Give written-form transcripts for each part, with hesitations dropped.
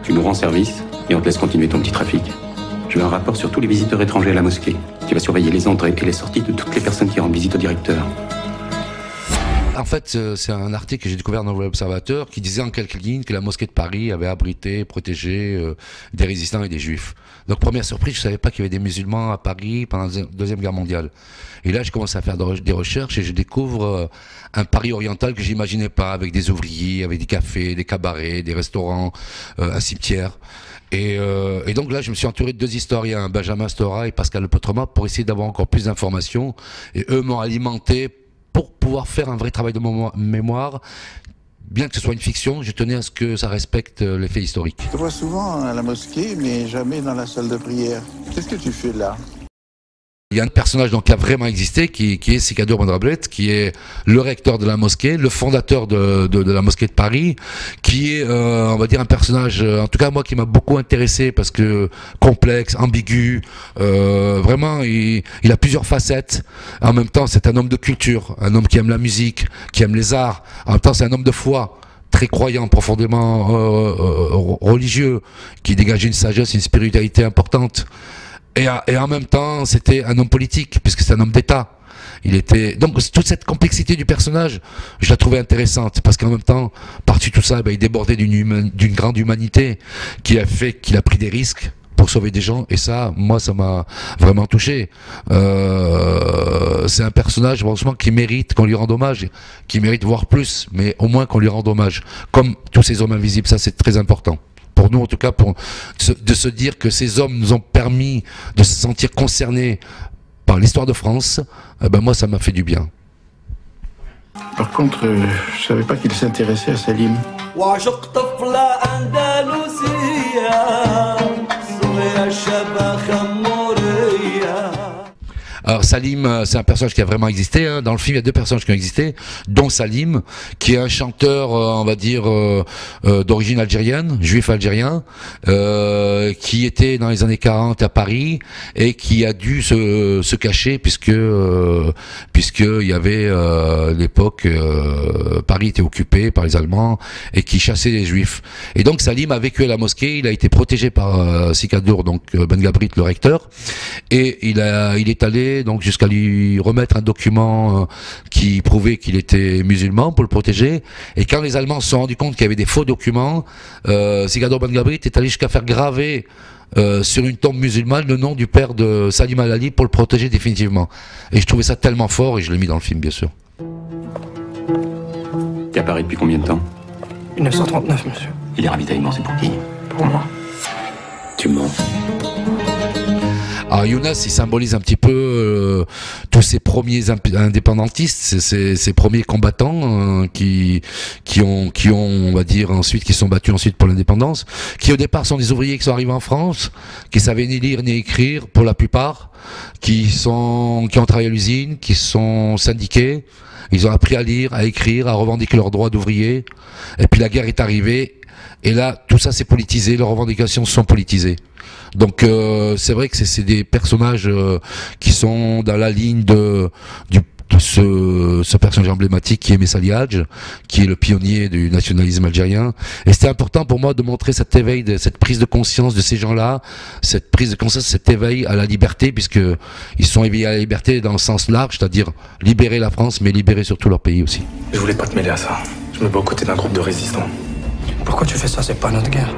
Tu nous rends service et on te laisse continuer ton petit trafic. Je veux un rapport sur tous les visiteurs étrangers à la mosquée. Tu vas surveiller les entrées et les sorties de toutes les personnes qui rendent visite au directeur. En fait, c'est un article que j'ai découvert dans l'Observateur qui disait en quelques lignes que la mosquée de Paris avait abrité, protégé des résistants et des juifs. Donc première surprise, je ne savais pas qu'il y avait des musulmans à Paris pendant la Deuxième Guerre mondiale. Et là, j'ai commencé à faire des recherches et je découvre un Paris oriental que j'imaginais pas, avec des ouvriers, avec des cafés, des cabarets, des restaurants, un cimetière. Et donc là, je me suis entouré de deux historiens, Benjamin Stora et Pascal Le Potrema, pour essayer d'avoir encore plus d'informations. Et eux m'ont alimenté pour pouvoir faire un vrai travail de mémoire. Bien que ce soit une fiction, je tenais à ce que ça respecte les faits historiques. Je te vois souvent à la mosquée, mais jamais dans la salle de prière. Qu'est-ce que tu fais là ? Il y a un personnage donc qui a vraiment existé, qui est Sikadur Bendrablet, qui est le recteur de la mosquée, le fondateur de la mosquée de Paris, qui est, on va dire, un personnage, en tout cas moi, qui m'a beaucoup intéressé parce que complexe, ambigu, vraiment, il a plusieurs facettes. En même temps, c'est un homme de culture, un homme qui aime la musique, qui aime les arts. En même temps, c'est un homme de foi, très croyant, profondément religieux, qui dégageait une sagesse, une spiritualité importante. Et en même temps, c'était un homme politique, puisque c'est un homme d'État. Il était donc toute cette complexité du personnage, je la trouvais intéressante, parce qu'en même temps, par-dessus tout ça, il débordait d'une grande humanité qui a fait qu'il a pris des risques pour sauver des gens, et ça, moi, ça m'a vraiment touché. C'est un personnage, franchement, qui mérite qu'on lui rende hommage, qui mérite voire plus, mais au moins qu'on lui rende hommage, comme tous ces hommes invisibles. Ça, c'est très important. Pour nous, en tout cas, de se dire que ces hommes nous ont permis de se sentir concernés par l'histoire de France, moi, ça m'a fait du bien. Par contre, je savais pas qu'il s'intéressait à Salim. Alors Salim, c'est un personnage qui a vraiment existé, hein. Dans le film, il y a deux personnages qui ont existé, dont Salim, qui est un chanteur, on va dire, d'origine algérienne, juif algérien, qui était dans les années 40 à Paris et qui a dû se cacher puisque il y avait l'époque, Paris était occupé par les Allemands et qui chassaient les Juifs. Et donc Salim a vécu à la mosquée, il a été protégé par Sikadur, donc Ben Gabrit, le recteur, et il est allé donc jusqu'à lui remettre un document qui prouvait qu'il était musulman pour le protéger. Et quand les Allemands se sont rendus compte qu'il y avait des faux documents, Sikadur Ben Gabrit est allé jusqu'à faire graver sur une tombe musulmane le nom du père de Salim Al-Ali pour le protéger définitivement. Et je trouvais ça tellement fort et je l'ai mis dans le film, bien sûr. T'es à Paris depuis combien de temps? 1939, monsieur. Et les ravitaillements, c'est pour qui? Pour moi. Tu mens. Alors Younes, il symbolise un petit peu tous ces premiers indépendantistes, ces premiers combattants qui ont, on va dire ensuite, qui sont battus ensuite pour l'indépendance, qui au départ sont des ouvriers qui sont arrivés en France, qui savaient ni lire ni écrire pour la plupart, qui ont travaillé à l'usine, qui sont syndiqués, ils ont appris à lire, à écrire, à revendiquer leurs droits d'ouvriers, et puis la guerre est arrivée. Et là, tout ça s'est politisé, leurs revendications sont politisées. Donc c'est vrai que c'est des personnages qui sont dans la ligne de ce personnage emblématique qui est Messali Hadj, qui est le pionnier du nationalisme algérien. Et c'était important pour moi de montrer cet éveil, cette prise de conscience de ces gens-là, cette prise de conscience, cet éveil à la liberté, puisque ils sont éveillés à la liberté dans le sens large, c'est-à-dire libérer la France, mais libérer surtout leur pays aussi. Je voulais pas te mêler à ça. Je me bats aux côtés d'un groupe de résistants. Pourquoi tu fais ça? C'est pas notre guerre.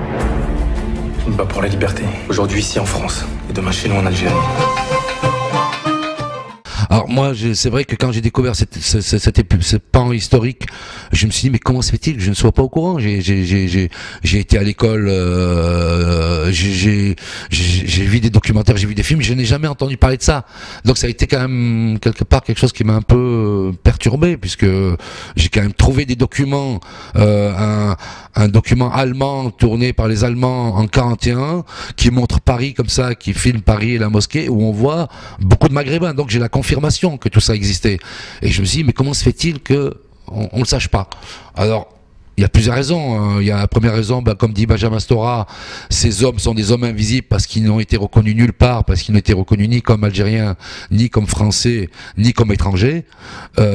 Je me bats pour la liberté. Aujourd'hui ici en France et demain chez nous en Algérie. Alors moi, c'est vrai que quand j'ai découvert ce pan historique, je me suis dit mais comment se fait-il que je ne sois pas au courant? J'ai été à l'école, j'ai vu des documentaires, j'ai vu des films, je n'ai jamais entendu parler de ça. Donc ça a été quand même quelque part quelque chose qui m'a un peu perturbé, puisque j'ai quand même trouvé des documents, un document allemand tourné par les Allemands en 41 qui montre Paris comme ça, qui filme Paris et la mosquée, où on voit beaucoup de Maghrébins. Donc j'ai la confirmation que tout ça existait. Et je me suis dit, mais comment se fait-il que on le sache pas? Alors, Il y a plusieurs raisons. Hein. Il y a la première raison, comme dit Benjamin Stora, ces hommes sont des hommes invisibles parce qu'ils n'ont été reconnus nulle part, parce qu'ils n'ont été reconnus ni comme Algériens, ni comme Français, ni comme étrangers.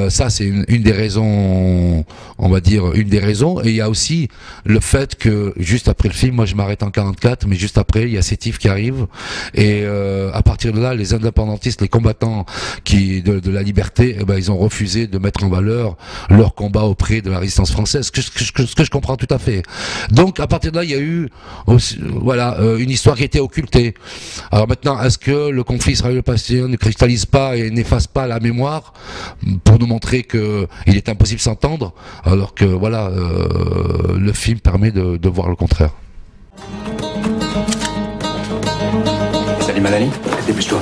Ça, c'est une des raisons, on va dire, une des raisons. Et il y a aussi le fait que, juste après le film, moi je m'arrête en 44, mais juste après, il y a Sétif qui arrive. Et à partir de là, les indépendantistes, les combattants de la liberté, ils ont refusé de mettre en valeur leur combat auprès de la résistance française. Ce que je comprends tout à fait. Donc à partir de là, il y a eu aussi, une histoire qui a été occultée. Alors maintenant, est-ce que le conflit israélo-palestinien ne cristallise pas et n'efface pas la mémoire pour nous montrer que il est impossible de s'entendre, alors que le film permet de voir le contraire. Salut Malali, Dépêche-toi.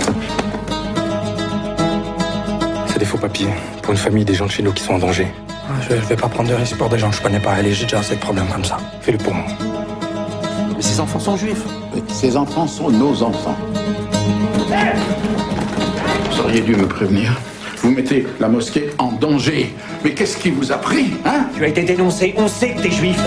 C'est des faux papiers pour une famille, des gens de chez nous qui sont en danger. Je vais pas prendre de risques pour des gens que je connais pas. Allez, j'ai déjà assez de problèmes comme ça. Fais-le pour moi. mais ces enfants sont juifs. Ces enfants sont nos enfants. Vous auriez dû me prévenir. Vous mettez la mosquée en danger. Mais qu'est-ce qui vous a pris, hein? Tu as été dénoncé, on sait que t'es juif.